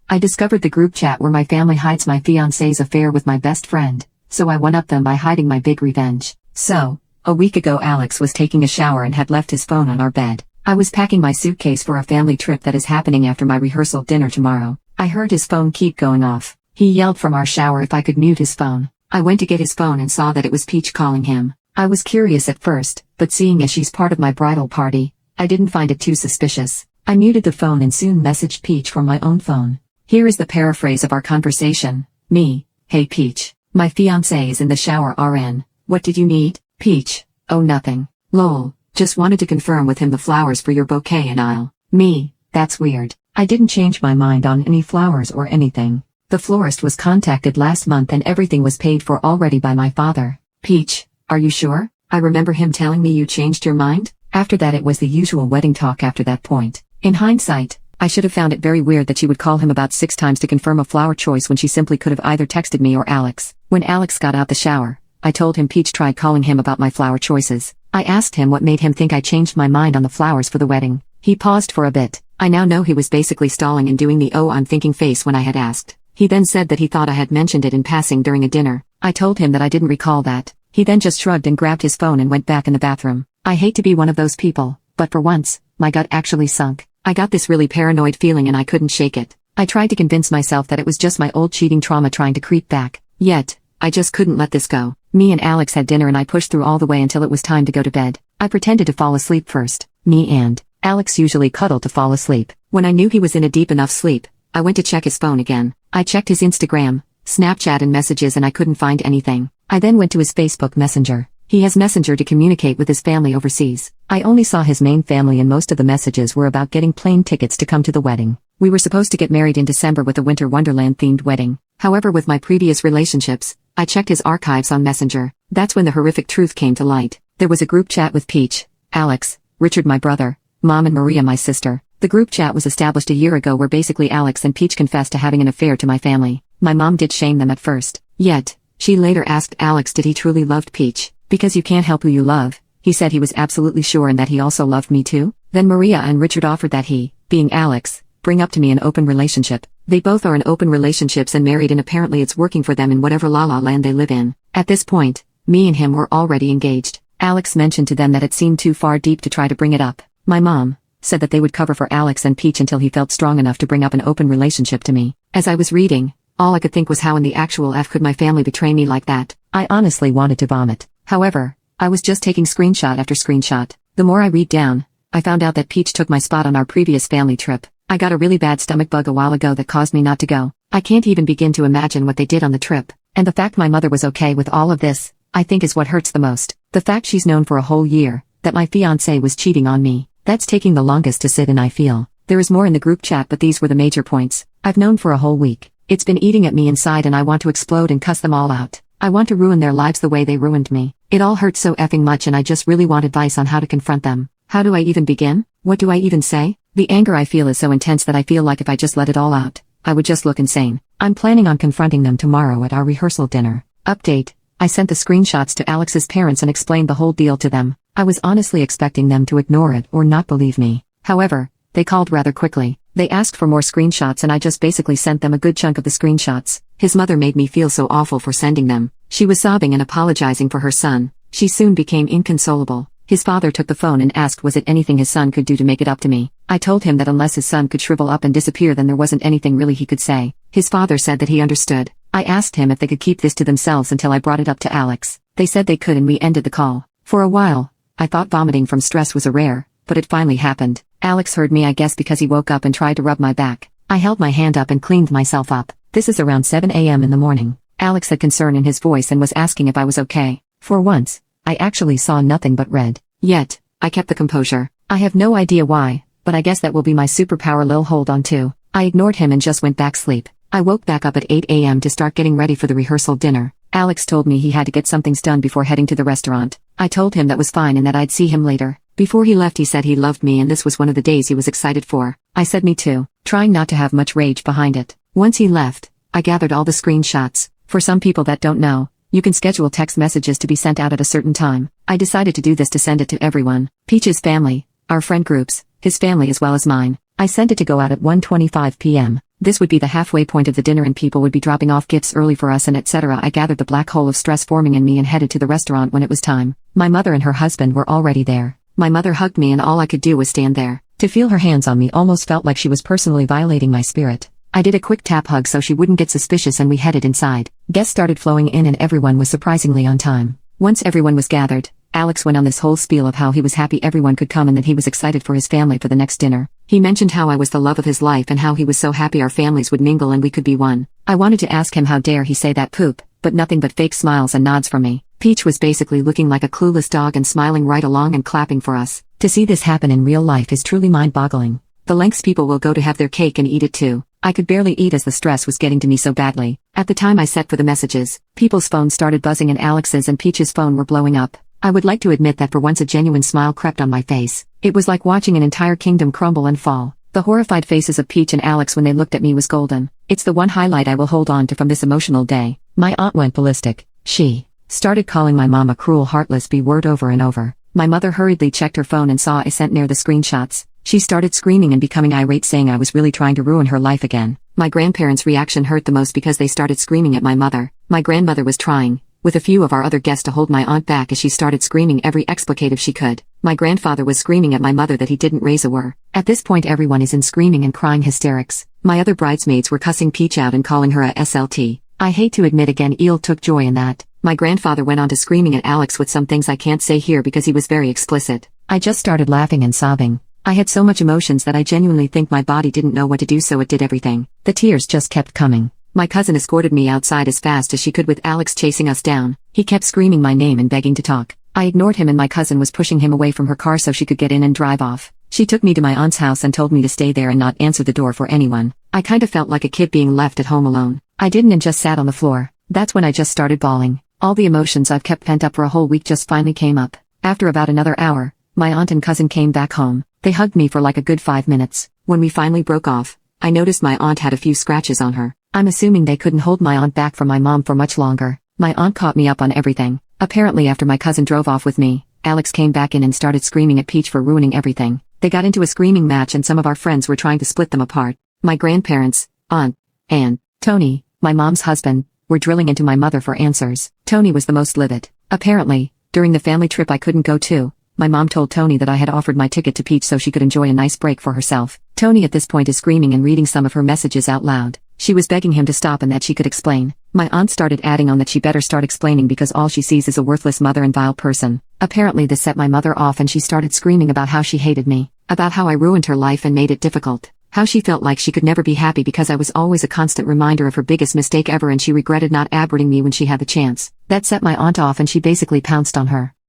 I discovered the group chat where my family hides my fiancé's affair with my best friend, so I one-upped them by hiding my big revenge. So, a week ago Alex was taking a shower and had left his phone on our bed. I was packing my suitcase for a family trip that is happening after my rehearsal dinner tomorrow. I heard his phone keep going off. He yelled from our shower if I could mute his phone. I went to get his phone and saw that it was Peach calling him. I was curious at first, but seeing as she's part of my bridal party, I didn't find it too suspicious. I muted the phone and soon messaged Peach from my own phone. Here is the paraphrase of our conversation. Me: Hey Peach, my fiancé is in the shower RN. What did you need? Peach: Oh nothing. Lol, just wanted to confirm with him the flowers for your bouquet and I'll. Me: That's weird. I didn't change my mind on any flowers or anything. The florist was contacted last month and everything was paid for already by my father. Peach: Are you sure? I remember him telling me you changed your mind. After that it was the usual wedding talk after that point. In hindsight, I should have found it very weird that she would call him about 6 times to confirm a flower choice when she simply could have either texted me or Alex. When Alex got out the shower, I told him Peach tried calling him about my flower choices. I asked him what made him think I changed my mind on the flowers for the wedding. He paused for a bit. I now know he was basically stalling and doing the "oh I'm thinking" face when I had asked. He then said that he thought I had mentioned it in passing during a dinner. I told him that I didn't recall that. He then just shrugged and grabbed his phone and went back in the bathroom. I hate to be one of those people, but for once, my gut actually sunk. I got this really paranoid feeling and I couldn't shake it. I tried to convince myself that it was just my old cheating trauma trying to creep back. Yet, I just couldn't let this go. Me and Alex had dinner and I pushed through all the way until it was time to go to bed. I pretended to fall asleep first. Me and Alex usually cuddled to fall asleep. When I knew he was in a deep enough sleep, I went to check his phone again. I checked his Instagram, Snapchat and messages and I couldn't find anything. I then went to his Facebook Messenger. He has Messenger to communicate with his family overseas. I only saw his main family and most of the messages were about getting plane tickets to come to the wedding. We were supposed to get married in December with a Winter Wonderland themed wedding. However, with my previous relationships, I checked his archives on Messenger. That's when the horrific truth came to light. There was a group chat with Peach, Alex, Richard my brother, Mom and Maria my sister. The group chat was established a year ago where basically Alex and Peach confessed to having an affair to my family. My mom did shame them at first. Yet, she later asked Alex did he truly loved Peach. Because you can't help who you love, he said he was absolutely sure and that he also loved me too. Then Maria and Richard offered that he, being Alex, bring up to me an open relationship. They both are in open relationships and married and apparently it's working for them in whatever la-la land they live in. At this point, me and him were already engaged. Alex mentioned to them that it seemed too far deep to try to bring it up. My mom said that they would cover for Alex and Peach until he felt strong enough to bring up an open relationship to me. As I was reading, all I could think was how in the actual F could my family betray me like that. I honestly wanted to vomit. However, I was just taking screenshot after screenshot. The more I read down, I found out that Peach took my spot on our previous family trip. I got a really bad stomach bug a while ago that caused me not to go. I can't even begin to imagine what they did on the trip. And the fact my mother was okay with all of this, I think is what hurts the most. The fact she's known for a whole year that my fiancé was cheating on me. That's taking the longest to sit in, I feel. There is more in the group chat but these were the major points. I've known for a whole week. It's been eating at me inside and I want to explode and cuss them all out. I want to ruin their lives the way they ruined me. It all hurts so effing much and I just really want advice on how to confront them. How do I even begin? What do I even say? The anger I feel is so intense that I feel like if I just let it all out, I would just look insane. I'm planning on confronting them tomorrow at our rehearsal dinner. Update: I sent the screenshots to Alex's parents and explained the whole deal to them. I was honestly expecting them to ignore it or not believe me. However, they called rather quickly. They asked for more screenshots and I just basically sent them a good chunk of the screenshots. His mother made me feel so awful for sending them. She was sobbing and apologizing for her son. She soon became inconsolable. His father took the phone and asked was it anything his son could do to make it up to me. I told him that unless his son could shrivel up and disappear then there wasn't anything really he could say. His father said that he understood. I asked him if they could keep this to themselves until I brought it up to Alex. They said they could and we ended the call. For a while, I thought vomiting from stress was a rare, but it finally happened. Alex heard me I guess because he woke up and tried to rub my back. I held my hand up and cleaned myself up. This is around 7 a.m. in the morning. Alex had concern in his voice and was asking if I was okay. For once, I actually saw nothing but red. Yet, I kept the composure. I have no idea why, but I guess that will be my superpower Lil hold on to. I ignored him and just went back sleep. I woke back up at 8 a.m. to start getting ready for the rehearsal dinner. Alex told me he had to get some things done before heading to the restaurant. I told him that was fine and that I'd see him later. Before he left he said he loved me and this was one of the days he was excited for. I said me too, trying not to have much rage behind it. Once he left, I gathered all the screenshots. For some people that don't know, you can schedule text messages to be sent out at a certain time. I decided to do this to send it to everyone. Peach's family, our friend groups, his family as well as mine. I sent it to go out at 1:25 p.m. This would be the halfway point of the dinner and people would be dropping off gifts early for us and etc. I gathered the black hole of stress forming in me and headed to the restaurant when it was time. My mother and her husband were already there. My mother hugged me and all I could do was stand there. To feel her hands on me almost felt like she was personally violating my spirit. I did a quick tap hug so she wouldn't get suspicious and we headed inside. Guests started flowing in and everyone was surprisingly on time. Once everyone was gathered, Alex went on this whole spiel of how he was happy everyone could come and that he was excited for his family for the next dinner. He mentioned how I was the love of his life and how he was so happy our families would mingle and we could be one. I wanted to ask him how dare he say that poop, but nothing but fake smiles and nods from me. Peach was basically looking like a clueless dog and smiling right along and clapping for us. To see this happen in real life is truly mind-boggling. The lengths people will go to have their cake and eat it too. I could barely eat as the stress was getting to me so badly. At the time I set for the messages, people's phones started buzzing and Alex's and Peach's phone were blowing up. I would like to admit that for once a genuine smile crept on my face. It was like watching an entire kingdom crumble and fall. The horrified faces of Peach and Alex when they looked at me was golden. It's the one highlight I will hold on to from this emotional day. My aunt went ballistic. She started calling my mom a cruel heartless B-word over and over. My mother hurriedly checked her phone and saw I sent near the screenshots. She started screaming and becoming irate saying I was really trying to ruin her life again. My grandparents' reaction hurt the most because they started screaming at my mother. My grandmother was trying, with a few of our other guests, to hold my aunt back as she started screaming every explicative she could. My grandfather was screaming at my mother that he didn't raise a word. At this point everyone is in screaming and crying hysterics. My other bridesmaids were cussing Peach out and calling her a SLT. I hate to admit again Eel took joy in that. My grandfather went on to screaming at Alex with some things I can't say here because he was very explicit. I just started laughing and sobbing. I had so much emotions that I genuinely think my body didn't know what to do, so it did everything. The tears just kept coming. My cousin escorted me outside as fast as she could with Alex chasing us down. He kept screaming my name and begging to talk. I ignored him and my cousin was pushing him away from her car so she could get in and drive off. She took me to my aunt's house and told me to stay there and not answer the door for anyone. I kinda felt like a kid being left at home alone. I didn't and just sat on the floor. That's when I just started bawling. All the emotions I've kept pent up for a whole week just finally came up. After about another hour, my aunt and cousin came back home. They hugged me for like a good 5 minutes. When we finally broke off, I noticed my aunt had a few scratches on her. I'm assuming they couldn't hold my aunt back from my mom for much longer. My aunt caught me up on everything. Apparently after my cousin drove off with me, Alex came back in and started screaming at Peach for ruining everything. They got into a screaming match and some of our friends were trying to split them apart. My grandparents, aunt, and Tony, my mom's husband, were drilling into my mother for answers. Tony was the most livid. Apparently, during the family trip I couldn't go to, my mom told Tony that I had offered my ticket to Peach so she could enjoy a nice break for herself. Tony at this point is screaming and reading some of her messages out loud. She was begging him to stop and that she could explain. My aunt started adding on that she better start explaining because all she sees is a worthless mother and vile person. Apparently this set my mother off and she started screaming about how she hated me, about how I ruined her life and made it difficult, how she felt like she could never be happy because I was always a constant reminder of her biggest mistake ever and she regretted not aborting me when she had the chance. That set my aunt off and she basically pounced on her.